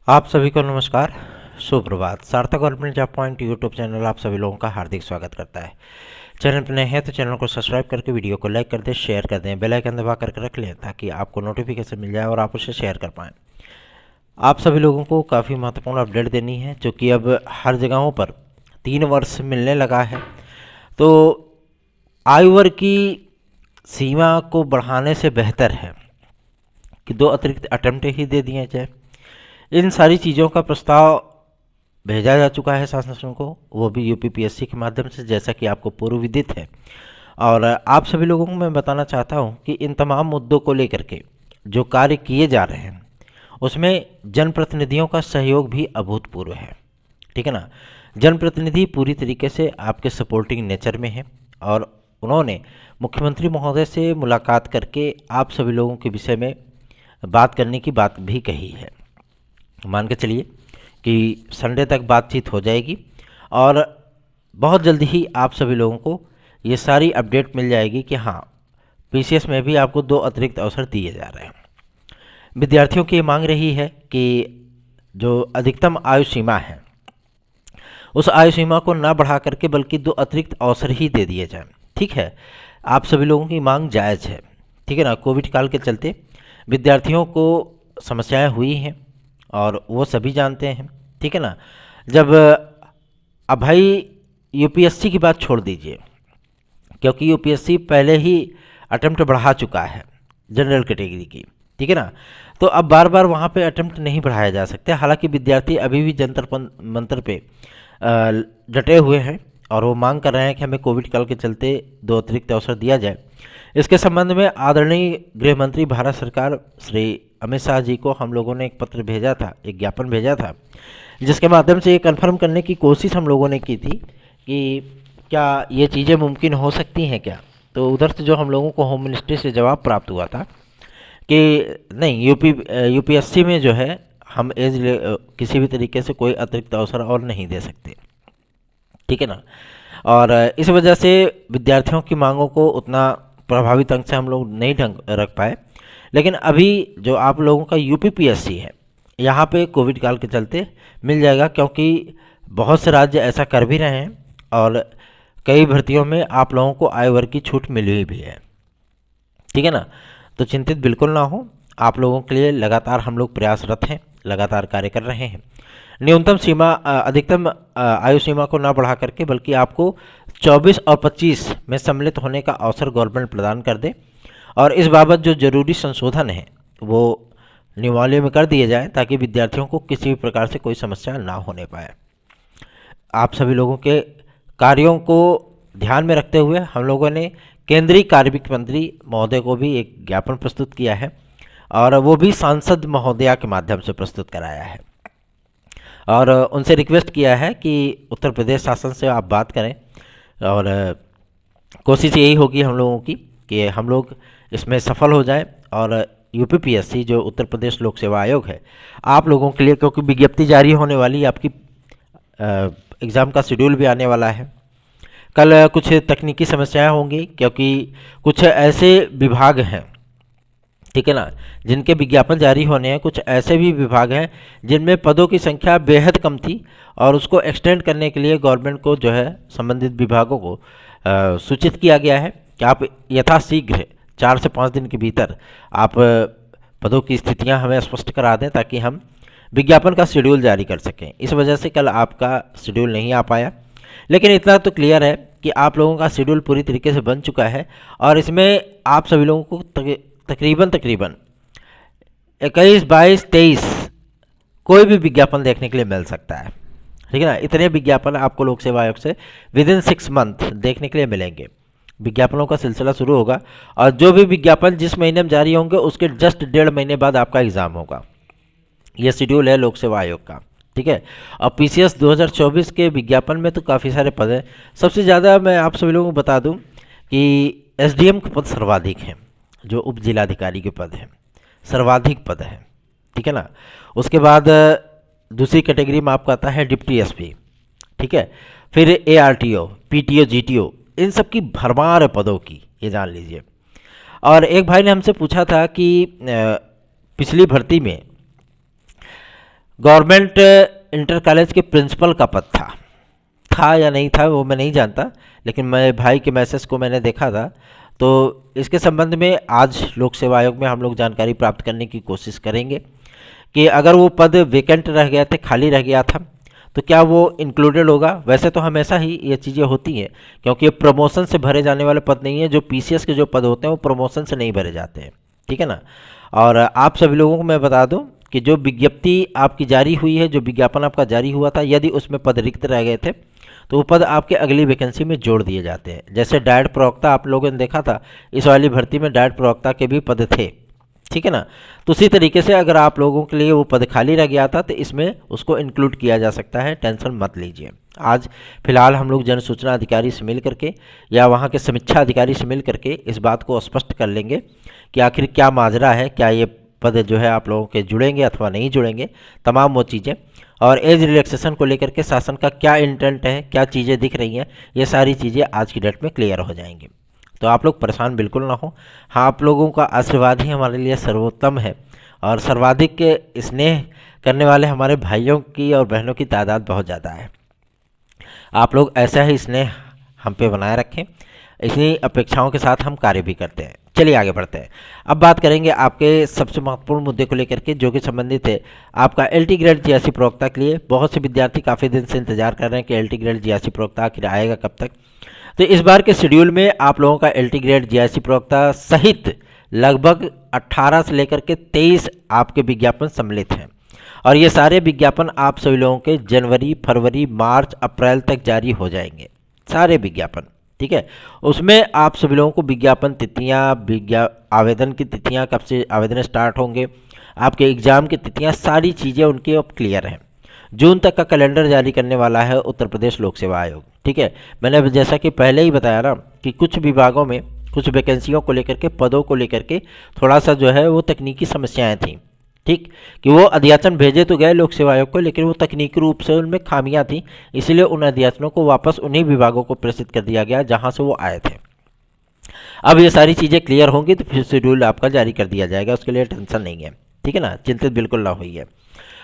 आप सभी को नमस्कार, सुप्रभात। सार्थक government job point YouTube channel आप सभी लोगों का हार्दिक स्वागत करता है। चैनल पर नए हैं तो चैनल को सब्सक्राइब करके वीडियो को लाइक कर दें, शेयर कर दें, बेल आइकन दबा करके रख लें ताकि आपको नोटिफिकेशन मिल जाए और आप उसे शेयर कर पाएँ। आप सभी लोगों को काफ़ी महत्वपूर्ण अपडेट देनी है जो कि अब हर जगहों पर 3 वर्ष मिलने लगा है। तो आयु वर्ग की सीमा को बढ़ाने से बेहतर है कि 2 अतिरिक्त अटेम्प्ट ही दे दिए जाए। इन सारी चीज़ों का प्रस्ताव भेजा जा चुका है शासन को, वो भी यूपीपीएससी के माध्यम से, जैसा कि आपको पूर्व विदित है। और आप सभी लोगों को मैं बताना चाहता हूं कि इन तमाम मुद्दों को लेकर के जो कार्य किए जा रहे हैं उसमें जनप्रतिनिधियों का सहयोग भी अभूतपूर्व है। ठीक है ना। जनप्रतिनिधि पूरी तरीके से आपके सपोर्टिंग नेचर में है और उन्होंने मुख्यमंत्री महोदय से मुलाकात करके आप सभी लोगों के विषय में बात करने की बात भी कही है। मान के चलिए कि संडे तक बातचीत हो जाएगी और बहुत जल्दी ही आप सभी लोगों को ये सारी अपडेट मिल जाएगी कि हाँ, पीसीएस में भी आपको 2 अतिरिक्त अवसर दिए जा रहे हैं। विद्यार्थियों की मांग रही है कि जो अधिकतम आयु सीमा है उस आयु सीमा को ना बढ़ा करके बल्कि 2 अतिरिक्त अवसर ही दे दिए जाएं। ठीक है, आप सभी लोगों की मांग जायज़ है। ठीक है ना। कोविड काल के चलते विद्यार्थियों को समस्याएं हुई हैं और वो सभी जानते हैं। ठीक है ना। जब अब भाई यूपीएससी की बात छोड़ दीजिए, क्योंकि यूपीएससी पहले ही अटेम्प्ट बढ़ा चुका है जनरल कैटेगरी की। ठीक है ना। तो अब बार बार वहाँ पे अटेम्प्ट नहीं बढ़ाया जा सकता। हालांकि विद्यार्थी अभी भी जंतर मंतर पे डटे हुए हैं और वो मांग कर रहे हैं कि हमें कोविड काल के चलते 2 अतिरिक्त अवसर दिया जाए। इसके संबंध में आदरणीय गृह मंत्री भारत सरकार श्री अमित शाह जी को हम लोगों ने एक पत्र भेजा था, एक ज्ञापन भेजा था, जिसके माध्यम से ये कन्फर्म करने की कोशिश हम लोगों ने की थी कि क्या ये चीज़ें मुमकिन हो सकती हैं क्या। तो उधर से जो हम लोगों को होम मिनिस्ट्री से जवाब प्राप्त हुआ था कि नहीं, यूपीएससी में जो है हम किसी भी तरीके से कोई अतिरिक्त अवसर और नहीं दे सकते। ठीक है ना। और इस वजह से विद्यार्थियों की मांगों को उतना प्रभावी ढंग से हम लोग नहीं रख पाए। लेकिन अभी जो आप लोगों का यूपीपीएससी है, यहाँ पे कोविड काल के चलते मिल जाएगा, क्योंकि बहुत से राज्य ऐसा कर भी रहे हैं और कई भर्तियों में आप लोगों को आय वर्ग की छूट मिली भी है। ठीक है ना। तो चिंतित बिल्कुल ना हो, आप लोगों के लिए लगातार हम लोग प्रयासरत हैं, लगातार कार्य कर रहे हैं। न्यूनतम सीमा अधिकतम आयु सीमा को ना बढ़ा करके बल्कि आपको 24 और 25 में सम्मिलित होने का अवसर गवर्नमेंट प्रदान कर दे और इस बाबत जो जरूरी संशोधन है वो नियमावली में कर दिए जाएं ताकि विद्यार्थियों को किसी भी प्रकार से कोई समस्या ना होने पाए। आप सभी लोगों के कार्यों को ध्यान में रखते हुए हम लोगों ने केंद्रीय कार्मिक मंत्री महोदय को भी एक ज्ञापन प्रस्तुत किया है और वो भी सांसद महोदया के माध्यम से प्रस्तुत कराया है और उनसे रिक्वेस्ट किया है कि उत्तर प्रदेश शासन से आप बात करें और कोशिश यही होगी हम लोगों की कि हम लोग इसमें सफल हो जाएं और यूपीपीएससी जो उत्तर प्रदेश लोक सेवा आयोग है आप लोगों के लिए, क्योंकि विज्ञप्ति जारी होने वाली, आपकी एग्ज़ाम का शेड्यूल भी आने वाला है। कल कुछ तकनीकी समस्याएं होंगी क्योंकि कुछ ऐसे विभाग हैं, ठीक है ना, जिनके विज्ञापन जारी होने हैं। कुछ ऐसे भी विभाग हैं जिनमें पदों की संख्या बेहद कम थी और उसको एक्सटेंड करने के लिए गवर्नमेंट को जो है संबंधित विभागों को सूचित किया गया है कि आप यथाशीघ्र 4 से 5 दिन के भीतर आप पदों की स्थितियां हमें स्पष्ट करा दें ताकि हम विज्ञापन का शेड्यूल जारी कर सकें। इस वजह से कल आपका शेड्यूल नहीं आ पाया, लेकिन इतना तो क्लियर है कि आप लोगों का शेड्यूल पूरी तरीके से बन चुका है और इसमें आप सभी लोगों को तकरीबन 21, 22, 23 कोई भी विज्ञापन देखने के लिए मिल सकता है। ठीक है ना। इतने विज्ञापन आपको लोक सेवा आयोग से विदिन 6 मंथ देखने के लिए मिलेंगे। विज्ञापनों का सिलसिला शुरू होगा और जो भी विज्ञापन जिस महीने में जारी होंगे उसके जस्ट 1.5 महीने बाद आपका एग्ज़ाम होगा। यह शेड्यूल है लोक सेवा आयोग का। ठीक है। और पीसीएस 2024 के विज्ञापन में तो काफ़ी सारे पद हैं। सबसे ज़्यादा मैं आप सभी लोगों को बता दूं कि एसडीएम के पद सर्वाधिक हैं, जो उप जिलाधिकारी के पद हैं, सर्वाधिक पद हैं। ठीक है ना। उसके बाद दूसरी कैटेगरी में आपका आता है डिप्टी एसपी। ठीक है। फिर एआरटीओ, पीटीओ, जीटीओ, इन सब की भरमार है पदों की, ये जान लीजिए। और एक भाई ने हमसे पूछा था कि पिछली भर्ती में गवर्नमेंट इंटर कॉलेज के प्रिंसिपल का पद था या नहीं था वो मैं नहीं जानता, लेकिन मैं भाई के मैसेज को मैंने देखा था। तो इसके संबंध में आज लोक सेवा आयोग में हम लोग जानकारी प्राप्त करने की कोशिश करेंगे कि अगर वो पद वेकेंट रह गया थे, खाली रह गया था, तो क्या वो इंक्लूडेड होगा। वैसे तो हमेशा ही ये चीज़ें होती हैं, क्योंकि ये प्रमोशन से भरे जाने वाले पद नहीं है। जो पीसीएस के जो पद होते हैं वो प्रमोशन से नहीं भरे जाते हैं, ठीक है ना। और आप सभी लोगों को मैं बता दूं कि जो विज्ञप्ति आपकी जारी हुई है, जो विज्ञापन आपका जारी हुआ था, यदि उसमें पद रिक्त रह गए थे तो वो पद आपके अगली वैकेंसी में जोड़ दिए जाते हैं। जैसे डाइट प्रवक्ता आप लोगों ने देखा था, इस वाली भर्ती में डाइट प्रवक्ता के भी पद थे, ठीक है ना। तो उसी तरीके से अगर आप लोगों के लिए वो पद खाली रह गया था तो इसमें उसको इंक्लूड किया जा सकता है, टेंशन मत लीजिए। आज फिलहाल हम लोग जन सूचना अधिकारी से मिल करके या वहाँ के समीक्षा अधिकारी से मिल करके इस बात को स्पष्ट कर लेंगे कि आखिर क्या माजरा है, क्या ये पद जो है आप लोगों के जुड़ेंगे अथवा नहीं जुड़ेंगे, तमाम वो चीज़ें। और एज रिलैक्सेशन को लेकर के शासन का क्या इंटेंट है, क्या चीज़ें दिख रही हैं, ये सारी चीज़ें आज की डेट में क्लियर हो जाएंगी। तो आप लोग परेशान बिल्कुल ना हो। हाँ, आप लोगों का आशीर्वाद ही हमारे लिए सर्वोत्तम है, और सर्वाधिक स्नेह करने वाले हमारे भाइयों की और बहनों की तादाद बहुत ज़्यादा है। आप लोग ऐसा ही स्नेह हम पे बनाए रखें, इतनी अपेक्षाओं के साथ हम कार्य भी करते हैं। चलिए आगे बढ़ते हैं। अब बात करेंगे आपके सबसे महत्वपूर्ण मुद्दे को लेकर के, जो कि संबंधित है आपका एलटी ग्रेड जीआईसी प्रवक्ता के लिए। बहुत से विद्यार्थी काफ़ी दिन से इंतजार कर रहे हैं कि एलटी ग्रेड जीआईसी प्रवक्ता आखिर आएगा कब तक। तो इस बार के शेड्यूल में आप लोगों का एलटी ग्रेड जीआईसी प्रवक्ता सहित लगभग 18 से लेकर के 23 आपके विज्ञापन सम्मिलित हैं, और ये सारे विज्ञापन आप सभी लोगों के जनवरी, फरवरी, मार्च, अप्रैल तक जारी हो जाएंगे, सारे विज्ञापन, ठीक है। उसमें आप सभी लोगों को विज्ञापन तिथियाँ, आवेदन की तिथियाँ, कब से आवेदन स्टार्ट होंगे, आपके एग्ज़ाम की तिथियाँ, सारी चीज़ें उनकी अब क्लियर हैं। जून तक का कैलेंडर जारी करने वाला है उत्तर प्रदेश लोक सेवा आयोग, ठीक है। मैंने जैसा कि पहले ही बताया ना कि कुछ विभागों में कुछ वैकेंसियों को लेकर के, पदों को लेकर के थोड़ा सा जो है वो तकनीकी समस्याएं थी, ठीक, कि वो अध्याचन भेजे तो गए लोक सेवा आयोग को, लेकिन वो तकनीकी रूप से उनमें खामियां थी, इसलिए उन अध्याचनों को वापस उन्हीं विभागों को प्रेषित कर दिया गया जहां से वो आए थे। अब ये सारी चीज़ें क्लियर होंगी तो फिर शेड्यूल आपका जारी कर दिया जाएगा, उसके लिए टेंशन नहीं है, ठीक है ना, चिंतित बिल्कुल ना हुई है।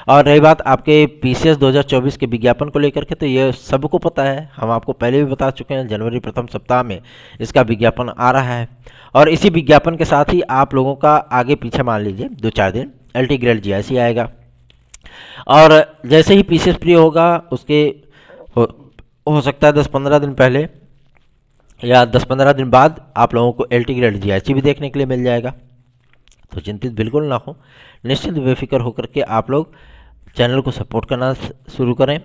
और रही बात आपके पीसीएस 2024 के विज्ञापन को लेकर के, तो ये सबको पता है, हम आपको पहले भी बता चुके हैं, जनवरी प्रथम सप्ताह में इसका विज्ञापन आ रहा है। और इसी विज्ञापन के साथ ही आप लोगों का आगे पीछे मान लीजिए 2-4 दिन एलटी ग्रेड जीआईसी आएगा, और जैसे ही पीसीएस फ्री होगा उसके हो सकता है 10-15 दिन पहले या 10-15 दिन बाद आप लोगों को एलटी ग्रेड जीआईसी भी देखने के लिए मिल जाएगा। तो चिंतित बिल्कुल ना हो, निश्चिंत बेफिक्र होकर के आप लोग चैनल को सपोर्ट करना शुरू करें,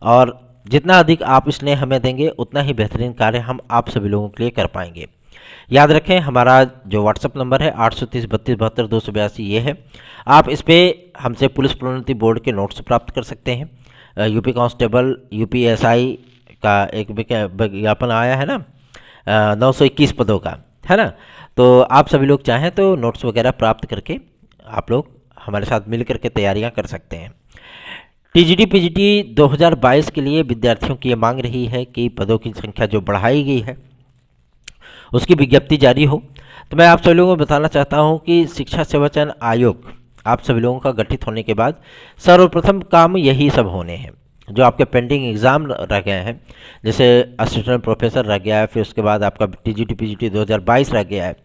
और जितना अधिक आप स्नेह हमें देंगे उतना ही बेहतरीन कार्य हम आप सभी लोगों के लिए कर पाएंगे। याद रखें, हमारा जो व्हाट्सअप नंबर है 830 32 72 282 ये है। आप इस पर हमसे पुलिस प्रोन्नति बोर्ड के नोट्स प्राप्त कर सकते हैं। यूपी कांस्टेबल, यूपीएसआई का एक विज्ञापन आया है ना, 921 पदों का, है ना। तो आप सभी लोग चाहें तो नोट्स वगैरह प्राप्त करके आप लोग हमारे साथ मिल करके तैयारियां कर सकते हैं। टीजीटी पीजीटी 2022 के लिए विद्यार्थियों की ये मांग रही है कि पदों की संख्या जो बढ़ाई गई है उसकी विज्ञप्ति जारी हो। तो मैं आप सभी लोगों को बताना चाहता हूं कि शिक्षा सेवा चयन आयोग आप सभी लोगों का गठित होने के बाद सर्वप्रथम काम यही सब होने हैं। जो आपके पेंडिंग एग्ज़ाम रह गए हैं, जैसे असिस्टेंट प्रोफेसर रह गया है, फिर उसके बाद आपका टीजीटी पीजीटी 2022 रह गया है,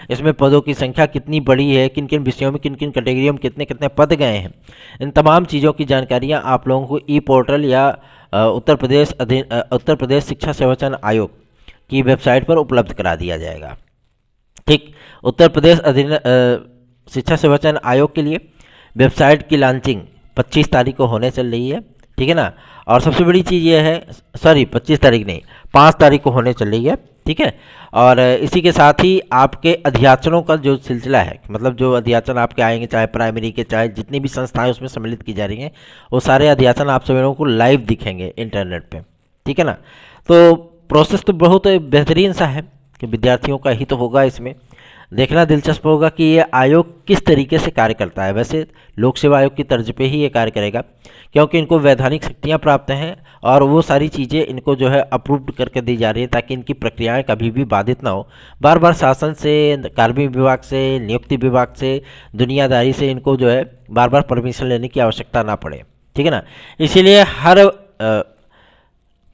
इसमें पदों की संख्या कितनी बड़ी है, किन किन विषयों में, किन किन कैटेगरियों में कितने कितने पद गए हैं, इन तमाम चीज़ों की जानकारियाँ आप लोगों को ई पोर्टल या उत्तर प्रदेश शिक्षा सेवा चयन आयोग की वेबसाइट पर उपलब्ध करा दिया जाएगा, ठीक। उत्तर प्रदेश शिक्षा सेवा चयन आयोग के लिए वेबसाइट की लॉन्चिंग 25 तारीख को होने चल रही है, ठीक है ना। और सबसे बड़ी चीज़ ये है, सॉरी 25 तारीख नहीं, 5 तारीख को होने चल रही है, ठीक है। और इसी के साथ ही आपके अध्याचनों का जो सिलसिला है, मतलब जो अध्याचन आपके आएंगे, चाहे प्राइमरी के, चाहे जितनी भी संस्थाएं उसमें सम्मिलित की जा रही हैं, वो सारे अध्याचन आप सभी लोगों को लाइव दिखेंगे इंटरनेट पे, ठीक है ना। तो प्रोसेस तो बहुत बेहतरीन सा है कि विद्यार्थियों का ही तो होगा, इसमें देखना दिलचस्प होगा कि ये आयोग किस तरीके से कार्य करता है। वैसे लोक सेवा आयोग की तर्ज पे ही ये कार्य करेगा, क्योंकि इनको वैधानिक शक्तियाँ प्राप्त हैं और वो सारी चीज़ें इनको जो है अप्रूव्ड करके दी जा रही है, ताकि इनकी प्रक्रियाएं कभी भी बाधित ना हो। बार बार शासन से, कार्मिक विभाग से, नियुक्ति विभाग से, दुनियादारी से इनको जो है बार बार परमिशन लेने की आवश्यकता ना पड़े, ठीक है ना। इसीलिए हर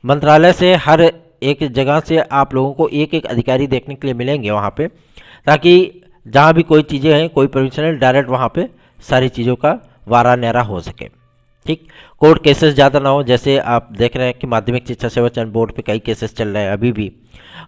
मंत्रालय से, हर एक जगह से आप लोगों को एक एक अधिकारी देखने के लिए मिलेंगे वहाँ पे, ताकि जहाँ भी कोई चीज़ें हैं, कोई परमिशन है, डायरेक्ट वहाँ पे सारी चीज़ों का वारा न्यारा हो सके। ठीक, कोर्ट केसेस ज़्यादा ना हो। जैसे आप देख रहे हैं कि माध्यमिक शिक्षा सेवा चयन बोर्ड पे कई केसेस चल रहे हैं अभी भी,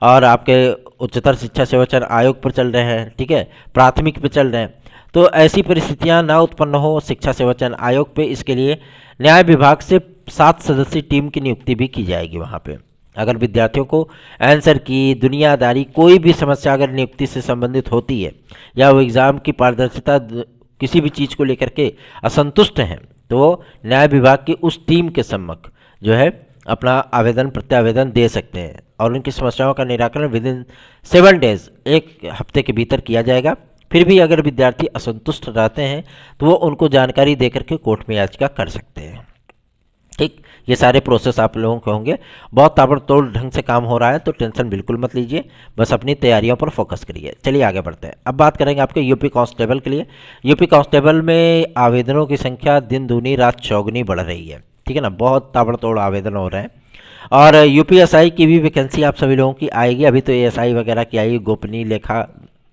और आपके उच्चतर शिक्षा सेवा चयन आयोग पर चल रहे हैं, ठीक है, प्राथमिक पे चल रहे हैं। तो ऐसी परिस्थितियां ना उत्पन्न हो शिक्षा सेवा चयन आयोग पे, इसके लिए न्याय विभाग से 7 सदस्यीय टीम की नियुक्ति भी की जाएगी वहाँ पे। अगर विद्यार्थियों को आंसर की, दुनियादारी, कोई भी समस्या अगर नियुक्ति से संबंधित होती है, या वो एग्ज़ाम की पारदर्शिता, किसी भी चीज़ को लेकर के असंतुष्ट हैं, तो न्याय विभाग की उस टीम के सम्मुख जो है अपना आवेदन, प्रत्यावेदन दे सकते हैं, और उनकी समस्याओं का निराकरण विदिन 7 डेज, 1 हफ्ते के भीतर किया जाएगा। फिर भी अगर विद्यार्थी असंतुष्ट रहते हैं तो वो उनको जानकारी देकर के कोर्ट में याचिका कर सकते हैं। ठीक, ये सारे प्रोसेस आप लोगों के होंगे। बहुत ताबड़तोड़ ढंग से काम हो रहा है, तो टेंशन बिल्कुल मत लीजिए, बस अपनी तैयारियों पर फोकस करिए। चलिए आगे बढ़ते हैं। अब बात करेंगे आपके यूपी कांस्टेबल के लिए। यूपी कांस्टेबल में आवेदनों की संख्या दिन दूनी रात चौगुनी बढ़ रही है, ठीक है ना, बहुत ताबड़तोड़ आवेदन हो रहे हैं। और यूपीएसआई की भी वैकेंसी आप सभी लोगों की आएगी। अभी तो एएसआई वगैरह की आएगी, गोपनीय लेखा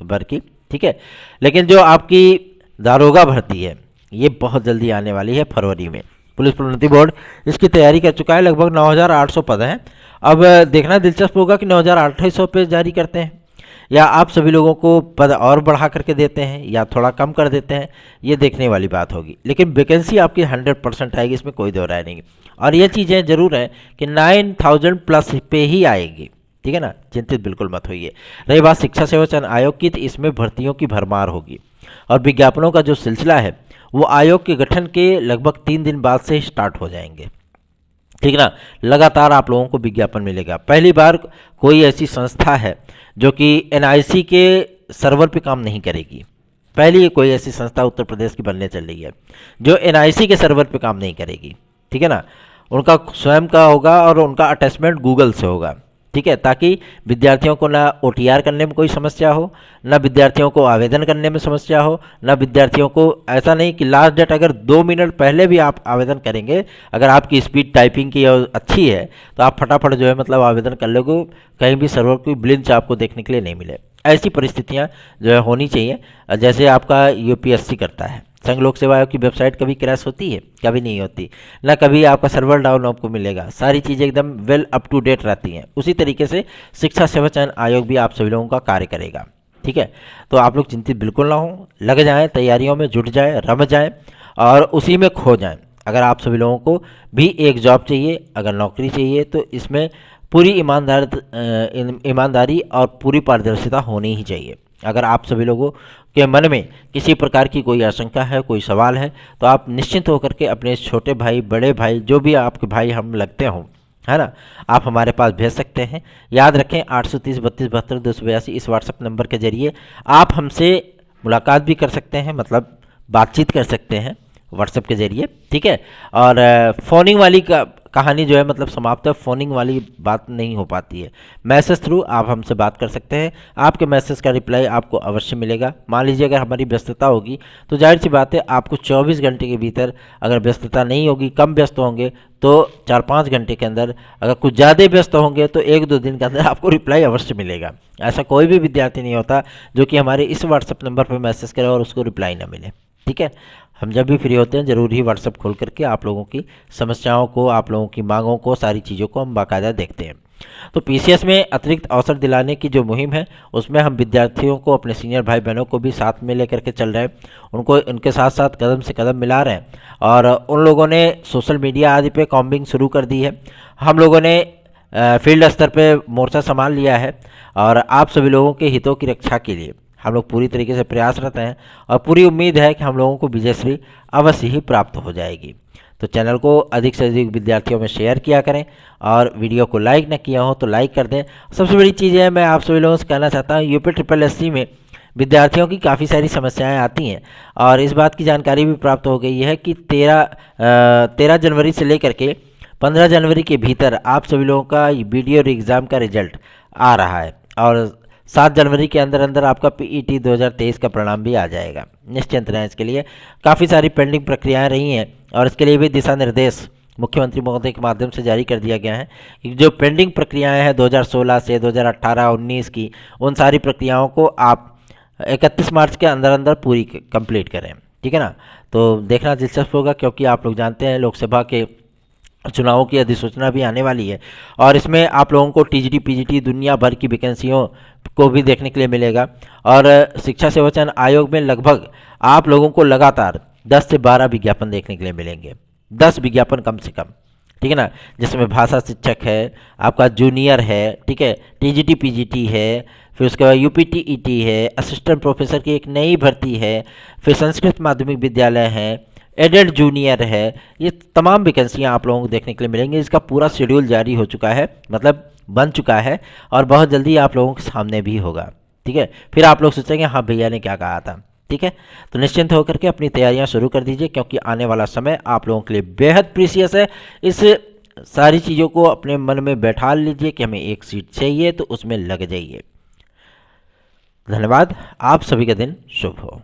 भर की, ठीक है, लेकिन जो आपकी दारोगा भर्ती है ये बहुत जल्दी आने वाली है, फरवरी में। पुलिस प्रोन्नति बोर्ड इसकी तैयारी कर चुका है, लगभग 9,800 पद हैं। अब देखना दिलचस्प होगा कि 9,800 पे जारी करते हैं, या आप सभी लोगों को पद और बढ़ा करके देते हैं, या थोड़ा कम कर देते हैं, ये देखने वाली बात होगी। लेकिन वैकेंसी आपकी 100% आएगी, इसमें कोई दो राय नहीं। और ये चीज़ें जरूर है कि 9,000 प्लस पे ही आएगी, ठीक है ना, चिंतित बिल्कुल मत होइए। रही बात शिक्षा सेवा चयन आयोग की, तो इसमें भर्तियों की भरमार होगी, और विज्ञापनों का जो सिलसिला है वो आयोग के गठन के लगभग 3 दिन बाद से स्टार्ट हो जाएंगे, ठीक है ना। लगातार आप लोगों को विज्ञापन मिलेगा। पहली बार कोई ऐसी संस्था है जो कि एनआईसी के सर्वर पे काम नहीं करेगी। पहली कोई ऐसी संस्था उत्तर प्रदेश की बनने चल रही है जो एनआईसी के सर्वर पे काम नहीं करेगी, ठीक है ना। उनका स्वयं का होगा, और उनका अटैचमेंट गूगल से होगा, ठीक है, ताकि विद्यार्थियों को ना ओटीआर करने में कोई समस्या हो, ना विद्यार्थियों को आवेदन करने में समस्या हो, ना विद्यार्थियों को ऐसा नहीं कि लास्ट डेट अगर 2 मिनट पहले भी आप आवेदन करेंगे, अगर आपकी स्पीड टाइपिंग की अच्छी है तो आप फटाफट जो है मतलब आवेदन कर लोगे, कहीं भी सर्वर कोई ब्लिंच आपको देखने के लिए नहीं मिले। ऐसी परिस्थितियाँ जो है होनी चाहिए, जैसे आपका यूपीएससी करता है। संघ लोक सेवा आयोग की वेबसाइट कभी क्रैश होती है? कभी नहीं होती ना, कभी आपका सर्वर डाउन आपको मिलेगा। सारी चीज़ें एकदम वेल अप टू डेट रहती हैं। उसी तरीके से शिक्षा सेवा चयन आयोग भी आप सभी लोगों का कार्य करेगा, ठीक है। तो आप लोग चिंतित बिल्कुल ना हो, लग जाएं, तैयारियों में जुट जाएं, रम जाएं और उसी में खो जाएं। अगर आप सभी लोगों को भी एक जॉब चाहिए, अगर नौकरी चाहिए, तो इसमें पूरी ईमानदारी और पूरी पारदर्शिता होनी ही चाहिए। अगर आप सभी लोगों के मन में किसी प्रकार की कोई आशंका है, कोई सवाल है, तो आप निश्चिंत होकर के अपने छोटे भाई, बड़े भाई, जो भी आपके भाई हम लगते हों, है ना, आप हमारे पास भेज सकते हैं। याद रखें 830 32 72 282 इस व्हाट्सएप नंबर के जरिए आप हमसे मुलाकात भी कर सकते हैं, मतलब बातचीत कर सकते हैं व्हाट्सएप के जरिए, ठीक है। और फ़ोनिंग वाली कहानी जो है मतलब समाप्त है, फ़ोनिंग वाली बात नहीं हो पाती है। मैसेज थ्रू आप हमसे बात कर सकते हैं, आपके मैसेज का रिप्लाई आपको अवश्य मिलेगा। मान लीजिए अगर हमारी व्यस्तता होगी तो जाहिर सी बात है आपको 24 घंटे के भीतर, अगर व्यस्तता नहीं होगी, कम व्यस्त होंगे तो 4-5 घंटे के अंदर, अगर कुछ ज़्यादा व्यस्त होंगे तो 1-2 दिन के अंदर आपको रिप्लाई अवश्य मिलेगा। ऐसा कोई भी विद्यार्थी नहीं होता जो कि हमारे इस व्हाट्सएप नंबर पर मैसेज करे और उसको रिप्लाई ना मिले, ठीक है। हम जब भी फ्री होते हैं ज़रूर ही व्हाट्सएप खोल करके आप लोगों की समस्याओं को, आप लोगों की मांगों को, सारी चीज़ों को हम बाकायदा देखते हैं। तो पीसीएस में अतिरिक्त अवसर दिलाने की जो मुहिम है उसमें हम विद्यार्थियों को, अपने सीनियर भाई बहनों को भी साथ में लेकर के चल रहे हैं, उनको उनके साथ साथ कदम से कदम मिला रहे हैं। और उन लोगों ने सोशल मीडिया आदि पे कॉम्बिंग शुरू कर दी है, हम लोगों ने फील्ड स्तर पे मोर्चा संभाल लिया है, और आप सभी लोगों के हितों की रक्षा के लिए हम लोग पूरी तरीके से प्रयासरत हैं, और पूरी उम्मीद है कि हम लोगों को विजयश्री अवश्य ही प्राप्त हो जाएगी। तो चैनल को अधिक से अधिक विद्यार्थियों में शेयर किया करें, और वीडियो को लाइक न किया हो तो लाइक कर दें। सबसे बड़ी चीज़ है, मैं आप सभी लोगों से कहना चाहता हूँ, यूपी SSC में विद्यार्थियों की काफ़ी सारी समस्याएं आती हैं, और इस बात की जानकारी भी प्राप्त हो गई है कि 13 जनवरी से लेकर के 15 जनवरी के भीतर आप सभी लोगों का वीडियो एग्ज़ाम का रिजल्ट आ रहा है, और 7 जनवरी के अंदर अंदर आपका PET 2023 का परिणाम भी आ जाएगा। निश्चिंत रहें, इसके लिए काफ़ी सारी पेंडिंग प्रक्रियाएं रही हैं, और इसके लिए भी दिशा निर्देश मुख्यमंत्री महोदय के माध्यम से जारी कर दिया गया है कि जो पेंडिंग प्रक्रियाएं हैं 2016 से 2018-19 की, उन सारी प्रक्रियाओं को आप 31 मार्च के अंदर अंदर पूरी कंप्लीट करें। ठीक है ना। तो देखना दिलचस्प होगा, क्योंकि आप लोग जानते हैं लोकसभा के चुनावों की अधिसूचना भी आने वाली है और इसमें आप लोगों को टीजीटी पीजीटी दुनिया भर की वैकेंसियों को भी देखने के लिए मिलेगा। और शिक्षा सेवा चयन आयोग में लगभग आप लोगों को लगातार 10 से 12 विज्ञापन देखने के लिए मिलेंगे, 10 विज्ञापन कम से कम। ठीक है ना। जिसमें भाषा शिक्षक है, आपका जूनियर है, ठीक है, टीजीटी पीजीटी है, फिर उसके बाद यूपीटीईटी है, असिस्टेंट प्रोफेसर की एक नई भर्ती है, फिर संस्कृत माध्यमिक विद्यालय है, एडेड जूनियर है। ये तमाम वैकेंसियाँ आप लोगों को देखने के लिए मिलेंगी। इसका पूरा शेड्यूल जारी हो चुका है, मतलब बन चुका है और बहुत जल्दी आप लोगों के सामने भी होगा। ठीक है। फिर आप लोग सोचेंगे हाँ भैया ने क्या कहा था। ठीक है। तो निश्चिंत होकर के अपनी तैयारियां शुरू कर दीजिए, क्योंकि आने वाला समय आप लोगों के लिए बेहद प्रीसियस है। इस सारी चीज़ों को अपने मन में बैठा लीजिए कि हमें एक सीट चाहिए, तो उसमें लग जाइए। धन्यवाद। आप सभी का दिन शुभ हो।